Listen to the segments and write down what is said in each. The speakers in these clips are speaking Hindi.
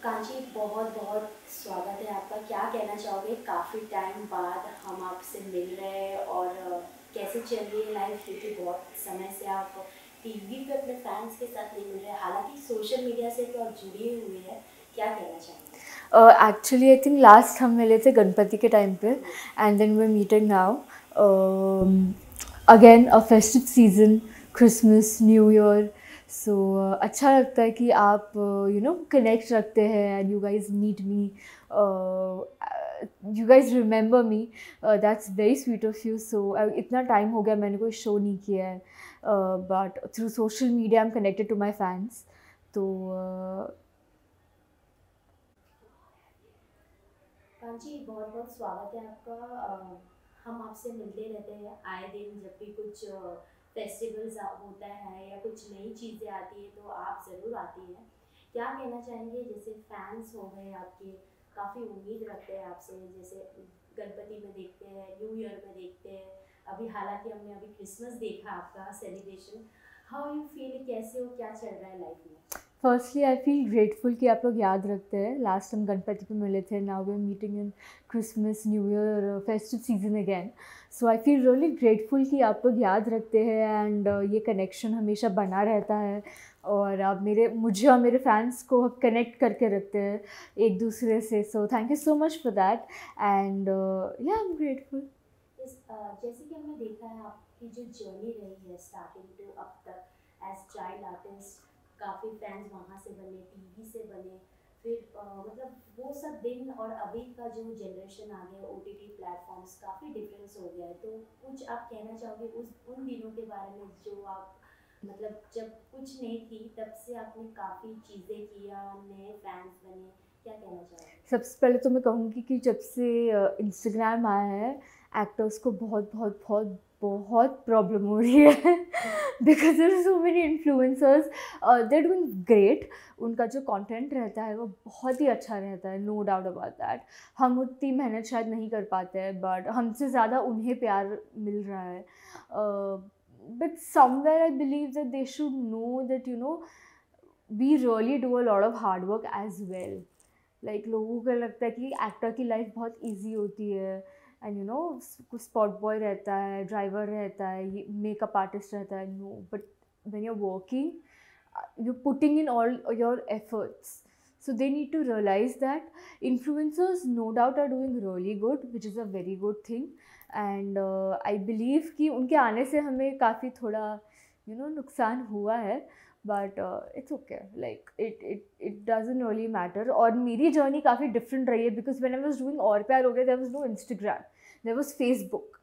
कांची, बहुत बहुत स्वागत है आपका। क्या कहना चाहोगे, काफ़ी टाइम बाद हम आपसे मिल रहे हैं और कैसे चल रही है लाइफ, क्योंकि बहुत समय से आप टीवी पे अपने फैंस के साथ नहीं मिल रहे, हालांकि सोशल मीडिया से तो आप जुड़े हुए हैं। क्या कहना चाहेंगे? एक्चुअली आई थिंक लास्ट हम मिले थे गणपति के टाइम पे and then we meeting now again a festive season, Christmas, new year. So अच्छा लगता है कि आप कनेक्ट रखते हैं and you guys meet me, you guys remember me. That's very sweet of you. So इतना टाइम हो गया मैंने कोई शो नहीं किया है, but through social media I am connected to my fans. तो कांची, बहुत बहुत स्वागत है आपका। हम आपसे मिलते रहते हैं आए दिन, जब भी कुछ फेस्टिवल्स होता है या कुछ नई चीज़ें आती है तो आप ज़रूर आती हैं। क्या कहना चाहेंगे, जैसे फैंस हो गए आपके, काफ़ी उम्मीद रखते हैं आपसे, जैसे गणपति में देखते हैं, न्यू ईयर में देखते हैं, अभी हालांकि हमने अभी क्रिसमस देखा आपका सेलिब्रेशन। हाउ यू फील, कैसे हो, क्या चल रहा है लाइफ में? फर्स्टली आई फील ग्रेटफुल कि आप लोग याद रखते हैं। लास्ट टाइम गणपति पे मिले थे, now we are meeting in Christmas, new year, festive season again. So I feel really grateful कि आप लोग याद रखते हैं एंड ये कनेक्शन हमेशा बना रहता है और आप मुझे और मेरे फैंस को कनेक्ट करके रखते हैं एक दूसरे से। So thank you so much for that and या आई एम ग्रेटफुल। जैसे कि हमने देखा है आपकी जो जर्नी रही है स्टार्टिंग टू अब तक, एज चाइल्ड आर्टिस्ट, काफ़ी फैंस वहाँ से बने, टीवी से बने, फिर मतलब वो सब दिन और अभी का जो जनरेशन आ गया, ओटीटी प्लेटफॉर्म्स, काफ़ी डिफरेंस हो गया है। तो कुछ आप कहना चाहोगे उस उन दिनों के बारे में, जो आप मतलब जब कुछ नहीं थी तब से आपने काफ़ी चीज़ें किया, नए फैंस बने, क्या कहना चाहोगे? सबसे पहले तो मैं कहूँगी कि जब से इंस्टाग्राम आया है, एक्टर्स को बहुत बहुत बहुत बहुत प्रॉब्लम हो रही है because there are so many influencers, they are doing great. उनका जो कंटेंट रहता है वो बहुत ही अच्छा रहता है, नो डाउट अबाउट दैट। हम उतनी मेहनत शायद नहीं कर पाते हैं, बट हमसे ज़्यादा उन्हें प्यार मिल रहा है। But somewhere I believe that they should know that we really do a lot of hard work as well. Like लोगों को लगता है कि एक्टर की लाइफ बहुत इजी होती है एंड कुछ स्पॉट बॉय रहता है, ड्राइवर रहता है, मेकअप आर्टिस्ट रहता है। No, but when you are working, you putting in all your efforts. So they need to realize that influencers no doubt are doing really good, which is a very good thing. And I believe कि उनके आने से हमें काफ़ी थोड़ा नुकसान हुआ है, but it's okay, like it doesn't really matter. और मेरी जर्नी काफ़ी डिफरेंट रही है because when I was doing और प्यार हो गया, there was no Instagram, there was Facebook.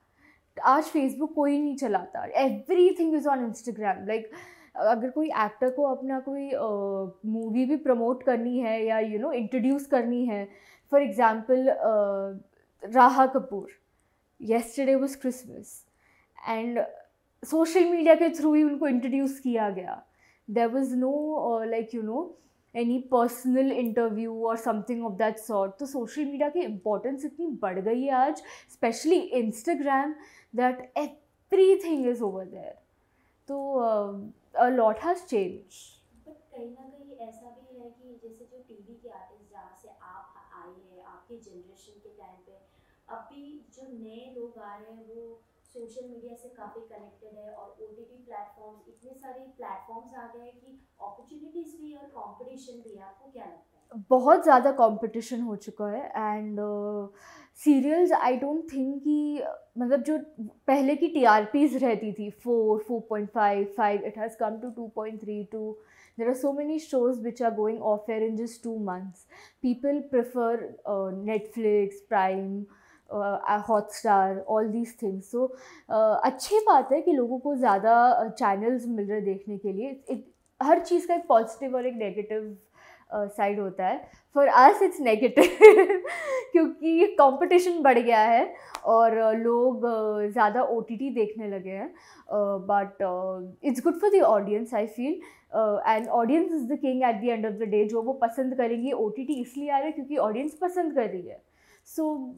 आज फेसबुक कोई नहीं चलाता, everything is on Instagram. Like अगर कोई एक्टर को अपना कोई मूवी भी प्रमोट करनी है या इंट्रोड्यूस करनी है, for example Raha Kapoor, yesterday was Christmas and social media के थ्रू ही उनको इंट्रोड्यूस किया गया। There was no like any personal interview और समथिंग ऑफ दैट सॉर्ट। तो सोशल मीडिया की इम्पोर्टेंस इतनी बढ़ गई है आज, specially Instagram, that everything is over there. तो a lot has change. But कहीं ना कहीं ऐसा भी है कि जैसे जो टीवी के आर्टिस्ट, जहाँ से आप आए हैं, आपके जनरेशन के टाइम पे, अभी जो नए लोग आ रहे हैं वो सोशल मीडिया से काफ़ी कनेक्टेड है, और ओटीटी प्लेटफॉर्म्स, इतने सारे प्लेटफॉर्म्स आ गए हैं कि अपॉर्चुनिटीज़ भी है और कंपटीशन भी है। आपको क्या लगता है? बहुत ज़्यादा कंपटीशन हो चुका है and serials I don't think कि मतलब जो पहले की टीआरपीज रहती थी 4.5 it has come to 2.32। There are so many shows which are going off air in just 2 months। People prefer Netflix, Prime, Hotstar, all these things. So अच्छी बात है कि लोगों को ज़्यादा चैनल्स मिल रहे देखने के लिए। हर चीज़ का एक पॉजिटिव और एक नेगेटिव साइड होता है। फॉर अस इट्स नेगेटिव क्योंकि कंपटीशन बढ़ गया है और लोग ज़्यादा ओटीटी देखने लगे हैं। But it's good for the audience I feel, and audience is the king at the end of the day. जो वो पसंद करेंगे, ओटीटी इसलिए आ रहा है क्योंकि ऑडियंस पसंद कर रही है। So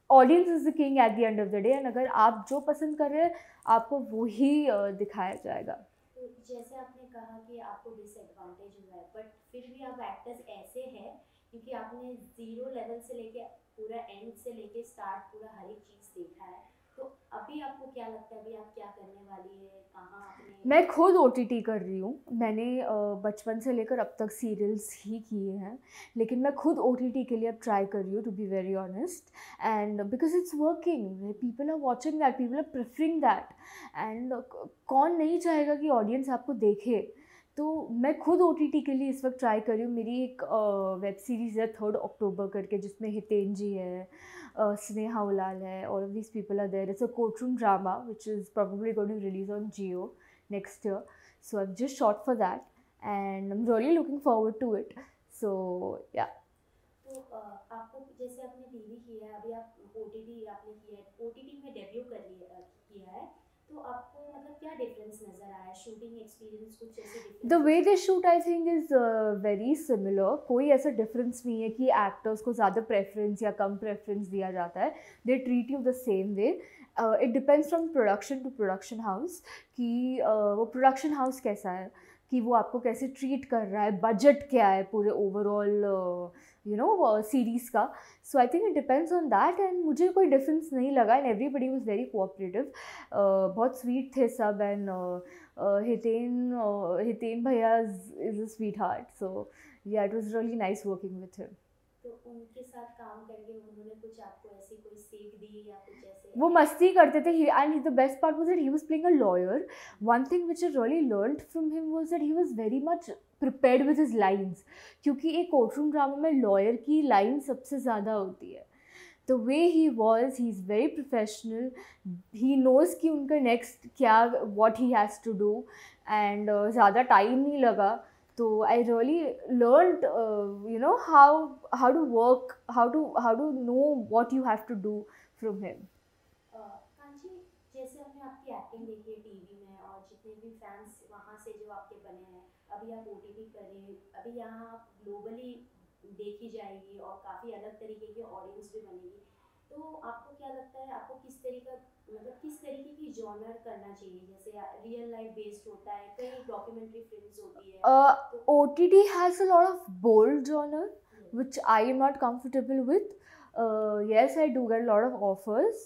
audience is the king at the end of the day, and अगर आप जो पसंद कर रहे हैं आपको वो ही दिखाया जाएगा। तो जैसे आपने कहा कि आपको डिसएडवांटेज हुआ है, बट फिर भी आप एक्टर्स ऐसे हैं क्योंकि आपने ज़ीरो लेवल से लेके पूरा एंड से लेके स्टार्ट पूरा हर एक चीज़ देखा है। तो अभी आपको क्या लगता है, अभी आप क्या करने वाली है, कहाँ आपने? मैं खुद ओटीटी कर रही हूँ। मैंने बचपन से लेकर अब तक सीरियल्स ही किए हैं, लेकिन मैं खुद ओटीटी के लिए अब ट्राई कर रही हूँ, to be very honest. And because it's working, people are watching that, people are preferring that. And कौन नहीं चाहेगा कि ऑडियंस आपको देखे। तो मैं खुद ओटीटी के लिए इस वक्त ट्राई कर रही हूँ। मेरी एक वेब सीरीज़ है 3 अक्टूबर करके, जिसमें हितेन जी है, स्नेहा उलाल है, all of these people are there. It's a courtroom drama which is probably going to release on Geo next year. So I've just shot for that and I'm really looking forward to it. So yeah. तो आपको जैसे आपने टीवी किया है, अभी आप ओटीटी आपने किया है, ओटीटी में डेब्यू किया है, तो आपको मतलब क्या डिफरेंस नज़र आया, शूटिंग एक्सपीरियंस कुछ ऐसे The difference? way they shoot I think is very similar. कोई ऐसा डिफरेंस नहीं है कि एक्टर्स को ज़्यादा प्रेफरेंस या कम प्रेफरेंस दिया जाता है. They treat you the same way. It depends from production to production house कि वो प्रोडक्शन हाउस कैसा है, कि वो आपको कैसे ट्रीट कर रहा है, बजट क्या है पूरे ओवरऑल सीरीज़ का. So I think it depends on that. And मुझे कोई डिफरेंस नहीं लगा and everybody was very cooperative. बहुत स्वीट थे सब. एंड हितेन भैया is a sweet heart. So yeah it was really nice working with him. तो उनके साथ काम करके उन्होंने कुछ आपको ऐसी कोई सीख दी या कुछ ऐसे? वो मस्ती करते थे. And the best part was that he was playing a lawyer. One thing which I really learned from him was that he was very much prepared with his lines. क्योंकि एक कोर्टरूम ड्रामा में लॉयर की लाइन सबसे ज़्यादा होती है. The way he was, he is very professional. He knows कि उनका नेक्स्ट क्या, what he has to do. And ज़्यादा टाइम नहीं लगा. तो आई really learned how to work, how to know what you have to do from him. Kanchi, जैसे हमने आपकी एक्टिंग देखी है टीवी में और जितने भी फैंस वहाँ से जो आपके बने हैं, अभी आप ओटीटी कर रहे हैं, अभी यहाँ आप ग्लोबली देखी जाएगी और काफ़ी अलग तरीके की ऑडियंस भी बनेगी, तो आपको क्या लगता है, आपको किस तरीका मतलब किस तरीके की जॉनर करना चाहिए? जैसे रियल लाइफ बेस्ड होता है, कई डॉक्यूमेंट्री फिल्म्स होती है. OTT has a lot of bold genre, which I am not comfortable with. Yes, I do get a lot of offers.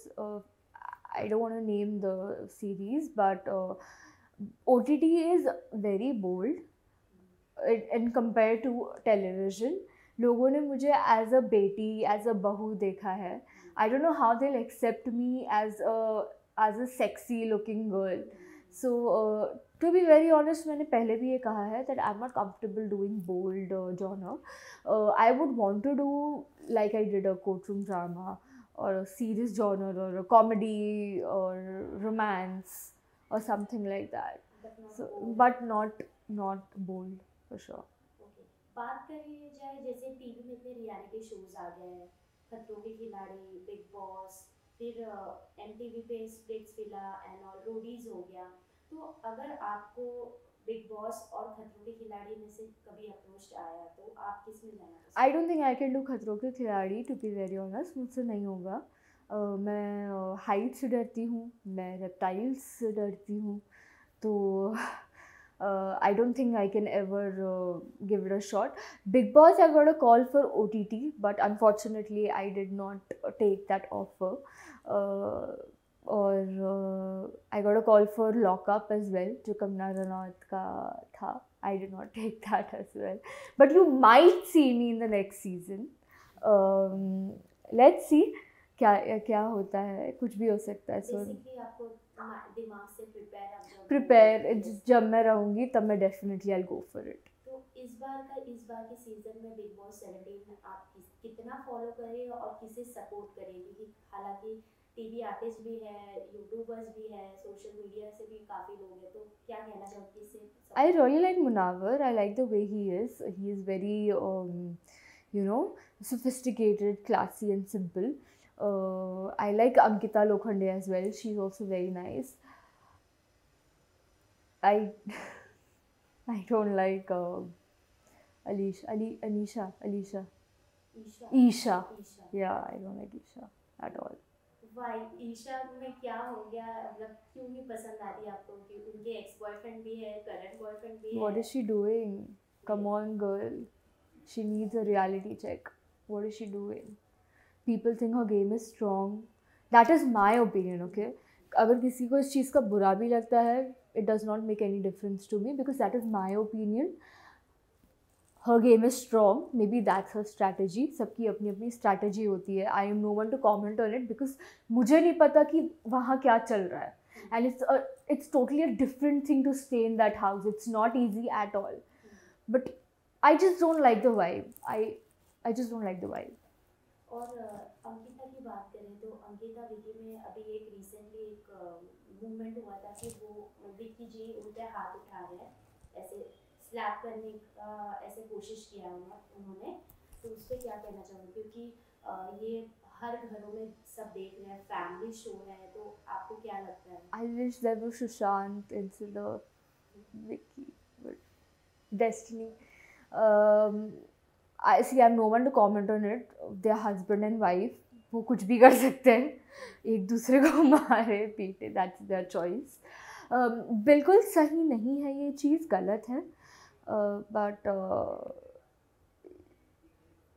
I don't want to name the series, but OTT is very bold in compared to television. लोगों ने मुझे एज अ बेटी, एज अ बहू देखा है. I don't know how they will accept me as a sexy looking girl. So to be very honest, मैंने पहले भी ये कहा है that I am not comfortable doing bold genre. I would want to do like I did a courtroom drama or a serious genre or a comedy or romance or something like that. But not bold for sure. Okay, बात करी जाए जैसे टीवी में इतने रियलिटी शोज आ गए हैं, खतरों के खिलाड़ी, बिग बॉस, फिर एमटीवी पे splits villa and all, Roadies हो गया. तो अगर आपको बिग बॉस और खतरों के खिलाड़ी में से कभी अप्रोच आया तो आप किस में जाना पसंद? आई don't think I can do खतरों के खिलाड़ी, टू बी वेरी ऑनेस्ट. मुझसे नहीं होगा. मैं हाइट से डरती हूँ, मैं रेप्टाइल्स से डरती हूँ. तो I don't think I can ever give it a shot. Big Boss, I got a call for OTT, but unfortunately I did not take that offer. और I got a call for Lock Up as well, जो कंगना रनौत का था. I did not take that as well. But you might see me in the next season. Let's see क्या होता है. कुछ भी हो सकता है. So आपको दिमाग से प्रिपेयर जब मैं रहूँगी तब मैं definitely I go for it. तो इस बार के सीजन में बिग बॉस 17 आप कितना फॉलो करें और किसे सपोर्ट करें? क्योंकि हालांकि टीवी आर्टिस्ट भी है, यूट्यूबर्स भी है, सोशल मीडिया से भी काफ़ी लोग हैं, तो क्या कहना चाहोगे इससे? I really like Munawar. I like the way he is very sophisticated, classy and simple. I like Ankita Lokhande as well. She's also very nice. I don't like Anisha. Isha. Yeah, I don't like Isha at all. Why? Isha में क्या हो गया, मतलब क्यों नहीं पसंद आ रही आपको? कि उनके एक्स बॉयफ्रेंड भी है, करंट बॉयफ्रेंड भी है. What is she doing? Come on, girl. She needs a reality check. What is she doing? People think her game is strong. That is my opinion, okay? अगर किसी को इस चीज़ का बुरा भी लगता है, it does not make any difference to me because that is my opinion. Her game is strong. Maybe that's her strategy. सबकी अपनी अपनी strategy होती है. I am no one to comment on it because मुझे नहीं पता कि वहाँ क्या चल रहा है. And it's totally a different thing to stay in that house. It's not easy at all. But I just don't like the vibe. I just don't like the vibe. और अंकिता की बात करें तो अंकिता विकी में अभी एक रिसेंटली एक मूवमेंट हुआ था कि वो विकी जी उन पे हाथ उठा रहे हैं, ऐसे स्लैप करने का ऐसे कोशिश किया उन्होंने, तो उस पर क्या कहना चाहूँगी? क्योंकि ये हर घरों में सब देख रहे हैं, फैमिली शो है, तो आपको क्या लगता है? I wish there was Sushant instead of Vicky, but Destiny. I see. I'm no one to comment on it. They're husband and wife. वो कुछ भी कर सकते हैं, एक दूसरे को मारे पीटे. That's their choice. बिल्कुल सही नहीं है ये चीज़, गलत है. But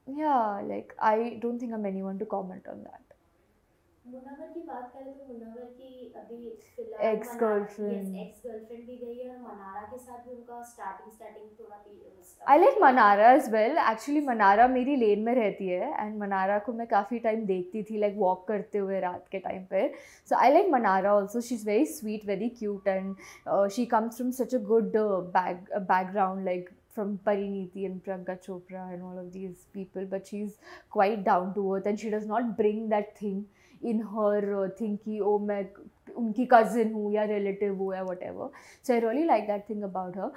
yeah, like I don't think I'm anyone to comment on that. Munawwar की बात करें तो मुनव्वर की अभी फिलहाल एक्स गर्लफ्रेंड भी गई है, और मनारा के साथ भी उनका स्टार्टिंग थोड़ा I like Manara as well. Actually Manara मेरी लेन में रहती है एंड मनारा को मैं काफ़ी टाइम देखती थी, लाइक वॉक करते हुए रात के टाइम पे. So I like Manara also. She is very sweet, very cute and she comes from such a good background, like from Parineeti and Priyanka Chopra and all of these people, but she's quite down to earth and she does not bring that thing in her thing कि ओ मैं उनकी cousin हूँ या relative हूँ या whatever. So I really like that thing about her.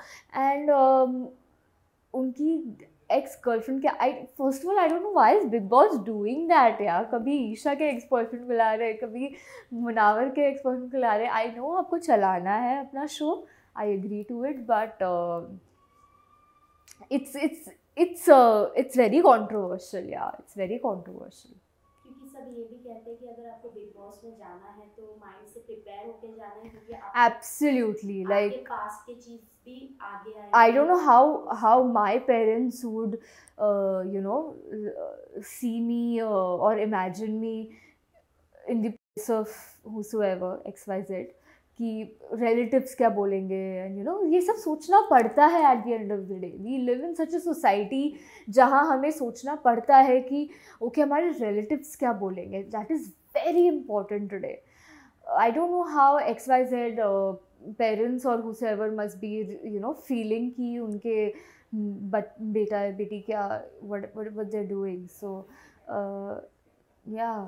And उनकी ex girlfriend क्या, first of all I don't know why is Big Boss doing that यार. कभी ईशा के ex boyfriend को ला रहे, कभी मुनावर के ex boyfriend को ला रहे. I know आपको चलाना है अपना show, I agree to it, but it's very controversial. Yeah, it's very controversial. क्योंकि सब ये भी कहते हैं कि अगर आपको बिग बॉस में जाना है तो माइंड से प्रिपेयर होके जाना है, क्योंकि absolutely, like पास्ट की चीज भी आगे आएगी. I don't know how my parents would see me or imagine me in the place of whosoever XYZ कि relatives क्या बोलेंगे, and ये सब सोचना पड़ता है at the end of the day. We live in such a society जहाँ हमें सोचना पड़ता है कि okay हमारे relatives क्या बोलेंगे. That is very important today. I don't know how XYZ parents or whosoever must be feeling कि उनके बेटा बेटी क्या what they're doing. So yeah.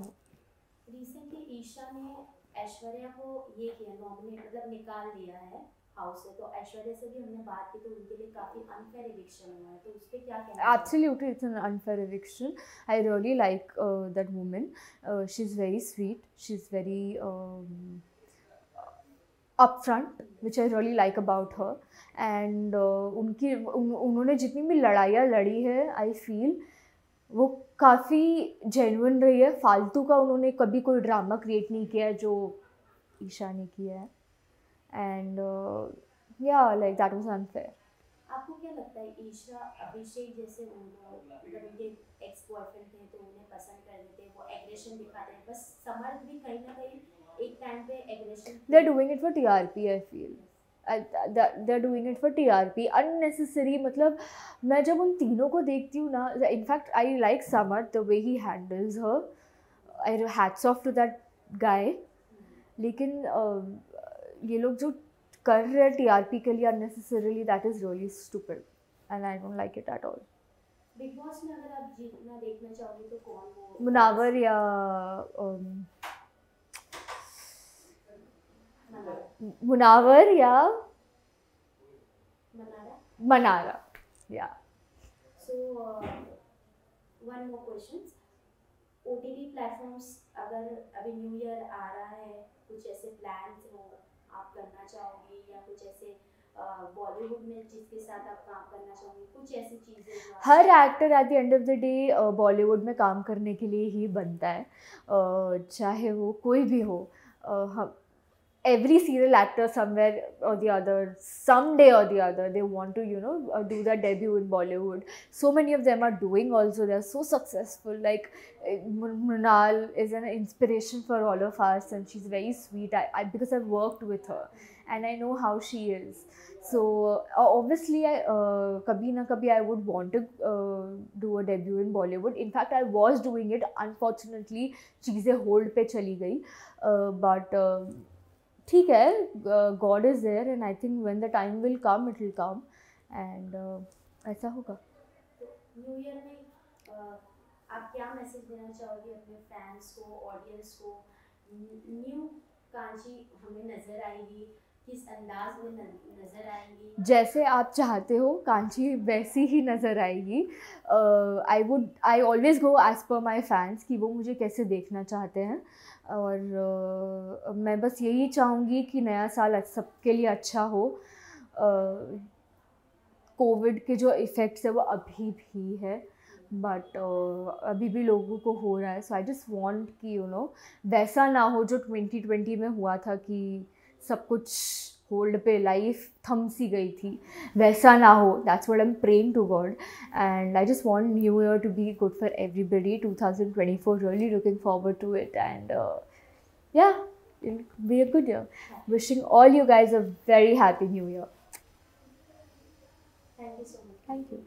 Recently Isha ने ऐश्वर्या को ये किया, नॉमिनेट मतलब निकाल दिया है हाउस से, तो ऐश्वर्या से भी हमने बात की तो उनके लिए काफ़ी अनफेयर एविक्शन हुआ है, तो उस पर क्या कहना है? Absolutely, it's an unfair eviction. I really like that woman. She's very sweet. She's very upfront, which I really like about her. And उन्होंने जितनी भी लड़ाइयाँ लड़ी है, I feel वो काफ़ी जेन्युइन रही है. फालतू का उन्होंने कभी कोई ड्रामा क्रिएट नहीं किया है जो ईशा ने किया है. एंड या लाइक दैट वाज अनफेयर. आपको क्या लगता है ईशा अभिषेक जैसे उनके एक्स बॉयफ्रेंड थे तो उन्हें पसंद कर रहे थे, वो एग्रेशन दिखाते हैं, बस समर्थ भी कहीं ना कहीं एक टाइम पे aggression. They are doing it for TRP. I feel they're doing it for TRP, unnecessary. मतलब मैं जब उन तीनों को देखती हूँ ना, in fact I like Samar the way he handles her. I hats off to that guy. लेकिन ये लोग जो कर रहे हैं TRP के लिए unnecessarily, that is really stupid and I don't like it at all. Big boss में अगर आप जीतना देखना चाहोगे तो कौन हो? मुनावर या मुनावर या Mannara. Yeah. So one more question. OTT platforms अगर अभी न्यू ईयर आ रहा है, कुछ ऐसे प्लान्स हो आप करना चाहोगे, या कुछ ऐसे बॉलीवुड में जिसके साथ आप काम करना चाहोगे, कुछ ऐसी चीज़ें? हर actor at the end of the day Bollywood में काम करने के लिए ही बनता है, चाहे वो कोई भी हो. हम every serial actor somewhere or the other, someday or the other, they want to, you know, do their debut in Bollywood. So many of them are doing also. They're so successful. Like Mrunal is an inspiration for all of us, and she's very sweet. Because I've worked with her, and I know how she is. So obviously, kabhi na kabhi I would want to do a debut in Bollywood. In fact, I was doing it. Unfortunately, चीज़ें hold पे चली गई. But ठीक है, God is there, and I think when the time will come, it will come, and ऐसा होगा. तो न्यू ईयर में आप क्या मैसेज देना चाहोगे अपने फैंस को, ऑडियंस को? न्यू कांची हमें नज़र आएगी, किस अंदाज में नज़र आएगी? जैसे आप चाहते हो कांची वैसी ही नज़र आएगी. I always go as per my fans कि वो मुझे कैसे देखना चाहते हैं. और मैं बस यही चाहूँगी कि नया साल सबके लिए अच्छा हो. कोविड के जो इफ़ेक्ट्स है वो अभी भी है, बट अभी भी लोगों को हो रहा है. सो आई जस्ट वांट कि यू नो वैसा ना हो जो 2020 में हुआ था कि सब कुछ होल्ड पे, लाइफ थम सी गई थी. वैसा ना हो. That's what I am praying to God, and I just want new year to be good for everybody. 2024 really looking forward to it, and yeah, it'll be a good year. Wishing all you guys a very happy new year. Thank you so much. Thank you.